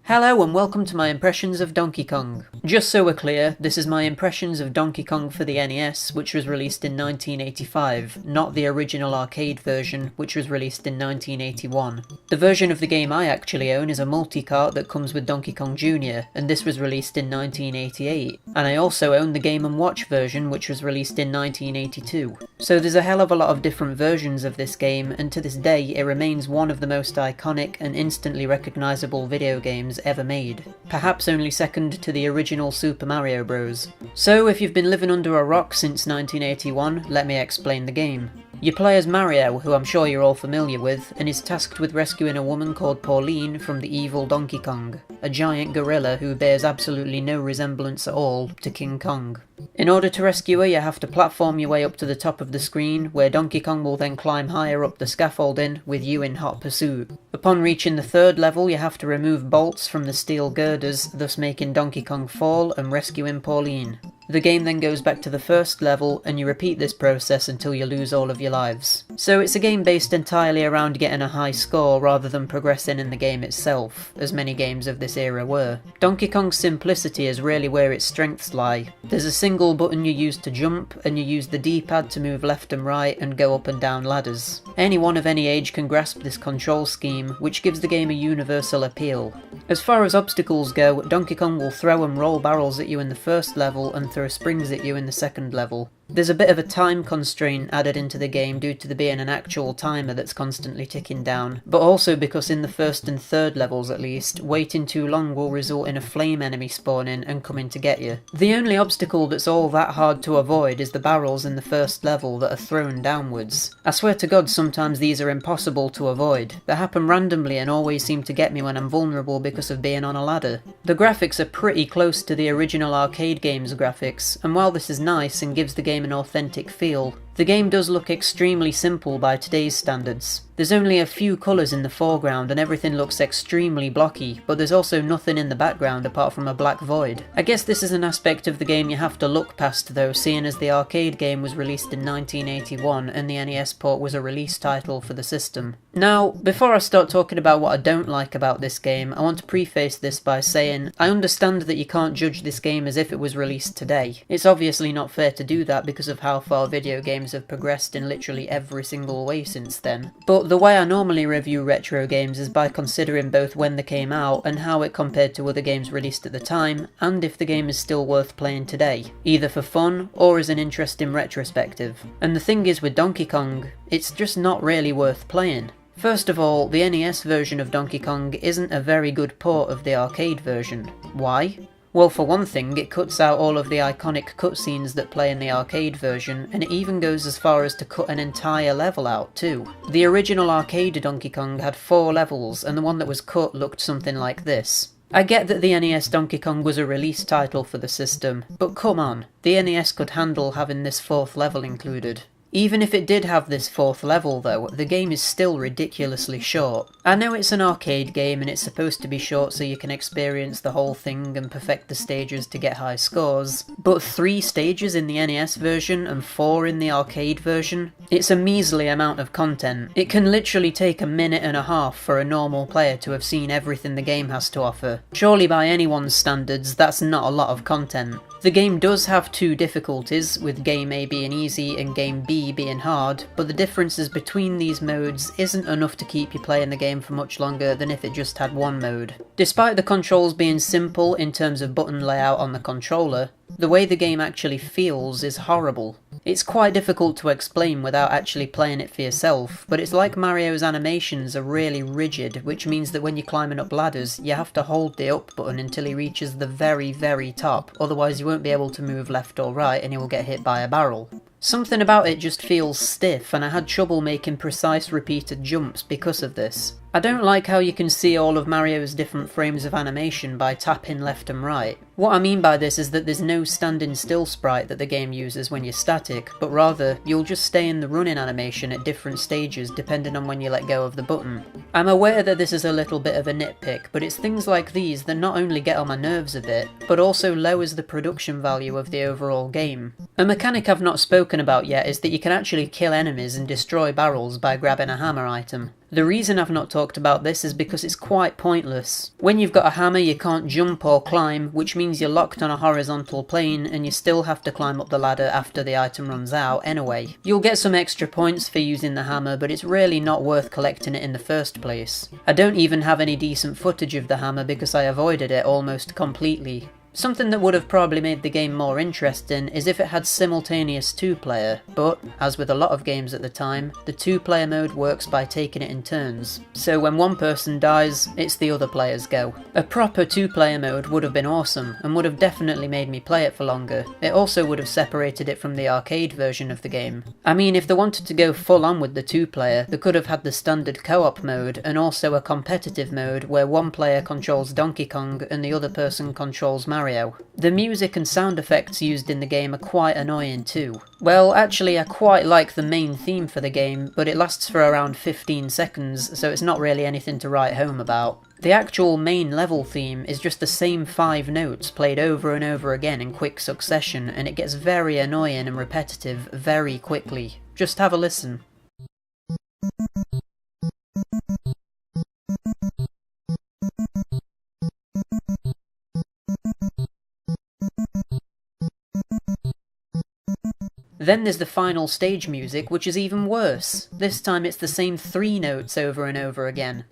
Hello and welcome to my impressions of Donkey Kong. Just so we're clear, this is my impressions of Donkey Kong for the NES, which was released in 1985, not the original arcade version, which was released in 1981. The version of the game I actually own is a multi-cart that comes with Donkey Kong Jr., and this was released in 1988. And I also own the Game & Watch version, which was released in 1982. So there's a hell of a lot of different versions of this game, and to this day it remains one of the most iconic and instantly recognisable video games ever made, perhaps only second to the original Super Mario Bros. So if you've been living under a rock since 1981, let me explain the game. You play as Mario, who I'm sure you're all familiar with, and is tasked with rescuing a woman called Pauline from the evil Donkey Kong, a giant gorilla who bears absolutely no resemblance at all to King Kong. In order to rescue her, you have to platform your way up to the top of the screen, where Donkey Kong will then climb higher up the scaffolding, with you in hot pursuit. Upon reaching the third level, you have to remove bolts from the steel girders, thus making Donkey Kong fall and rescuing Pauline. The game then goes back to the first level, and you repeat this process until you lose all of your lives. So it's a game based entirely around getting a high score rather than progressing in the game itself, as many games of this era were. Donkey Kong's simplicity is really where its strengths lie. There's a single button you use to jump, and you use the D-pad to move left and right and go up and down ladders. Anyone of any age can grasp this control scheme, which gives the game a universal appeal. As far as obstacles go, Donkey Kong will throw and roll barrels at you in the first level and throw springs at you in the second level. There's a bit of a time constraint added into the game due to there being an actual timer that's constantly ticking down, but also because in the first and third levels at least, waiting too long will result in a flame enemy spawning and coming to get you. The only obstacle that's all that hard to avoid is the barrels in the first level that are thrown downwards. I swear to God sometimes these are impossible to avoid. They happen randomly and always seem to get me when I'm vulnerable because of being on a ladder. The graphics are pretty close to the original arcade game's graphics, and while this is nice and gives the game an authentic feel, the game does look extremely simple by today's standards. There's only a few colours in the foreground and everything looks extremely blocky, but there's also nothing in the background apart from a black void. I guess this is an aspect of the game you have to look past though, seeing as the arcade game was released in 1981 and the NES port was a release title for the system. Now, before I start talking about what I don't like about this game, I want to preface this by saying I understand that you can't judge this game as if it was released today. It's obviously not fair to do that because of how far video games have progressed in literally every single way since then. But the way I normally review retro games is by considering both when they came out and how it compared to other games released at the time, and if the game is still worth playing today, either for fun or as an interesting retrospective. And the thing is with Donkey Kong, it's just not really worth playing. First of all, the NES version of Donkey Kong isn't a very good port of the arcade version. Why? Well, for one thing, it cuts out all of the iconic cutscenes that play in the arcade version, and it even goes as far as to cut an entire level out too. The original arcade Donkey Kong had 4 levels, and the one that was cut looked something like this. I get that the NES Donkey Kong was a release title for the system, but come on, the NES could handle having this 4th level included. Even if it did have this 4th level though, the game is still ridiculously short. I know it's an arcade game and it's supposed to be short so you can experience the whole thing and perfect the stages to get high scores, but 3 stages in the NES version and 4 in the arcade version? It's a measly amount of content. It can literally take a minute and a half for a normal player to have seen everything the game has to offer. Surely by anyone's standards, that's not a lot of content. The game does have 2 difficulties, with Game A being easy and Game B being hard, but the differences between these modes isn't enough to keep you playing the game for much longer than if it just had one mode. Despite the controls being simple in terms of button layout on the controller, the way the game actually feels is horrible. It's quite difficult to explain without actually playing it for yourself, but it's like Mario's animations are really rigid, which means that when you're climbing up ladders, you have to hold the up button until he reaches the very top, otherwise you won't be able to move left or right and you will get hit by a barrel. Something about it just feels stiff, and I had trouble making precise repeated jumps because of this. I don't like how you can see all of Mario's different frames of animation by tapping left and right. What I mean by this is that there's no standing still sprite that the game uses when you're static, but rather, you'll just stay in the running animation at different stages depending on when you let go of the button. I'm aware that this is a little bit of a nitpick, but it's things like these that not only get on my nerves a bit, but also lowers the production value of the overall game. A mechanic I've not spoken about yet is that you can actually kill enemies and destroy barrels by grabbing a hammer item. The reason I've not talked about this is because it's quite pointless. When you've got a hammer you can't jump or climb, which means you're locked on a horizontal plane and you still have to climb up the ladder after the item runs out anyway. You'll get some extra points for using the hammer, but it's really not worth collecting it in the first place. I don't even have any decent footage of the hammer because I avoided it almost completely. Something that would have probably made the game more interesting is if it had simultaneous 2-player, but, as with a lot of games at the time, the 2-player mode works by taking it in turns. So when one person dies, it's the other player's go. A proper 2-player mode would have been awesome, and would have definitely made me play it for longer. It also would have separated it from the arcade version of the game. I mean, if they wanted to go full on with the 2-player, they could have had the standard co-op mode, and also a competitive mode where one player controls Donkey Kong and the other person controls Mario. The music and sound effects used in the game are quite annoying too. Well, actually I quite like the main theme for the game, but it lasts for around 15 seconds, so it's not really anything to write home about. The actual main level theme is just the same 5 notes played over and over again in quick succession, and it gets very annoying and repetitive very quickly. Just have a listen. Then there's the final stage music, which is even worse. This time it's the same 3 notes over and over again.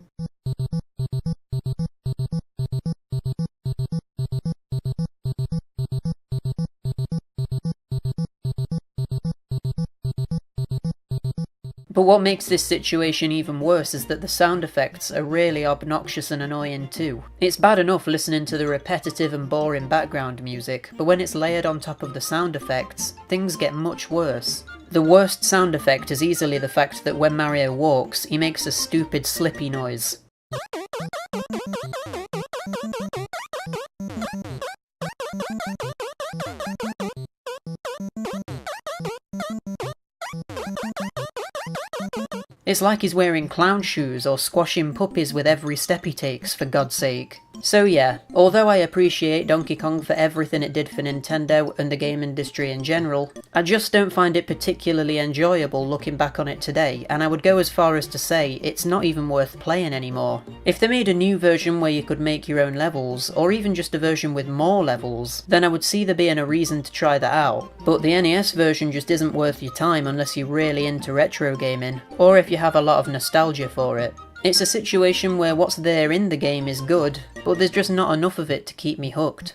But what makes this situation even worse is that the sound effects are really obnoxious and annoying too. It's bad enough listening to the repetitive and boring background music, but when it's layered on top of the sound effects, things get much worse. The worst sound effect is easily the fact that when Mario walks, he makes a stupid slippy noise. It's like he's wearing clown shoes or squashing puppies with every step he takes, for God's sake. So yeah, although I appreciate Donkey Kong for everything it did for Nintendo and the game industry in general, I just don't find it particularly enjoyable looking back on it today, and I would go as far as to say it's not even worth playing anymore. If they made a new version where you could make your own levels, or even just a version with more levels, then I would see there being a reason to try that out. But the NES version just isn't worth your time unless you're really into retro gaming, or if you have a lot of nostalgia for it. It's a situation where what's there in the game is good, but there's just not enough of it to keep me hooked.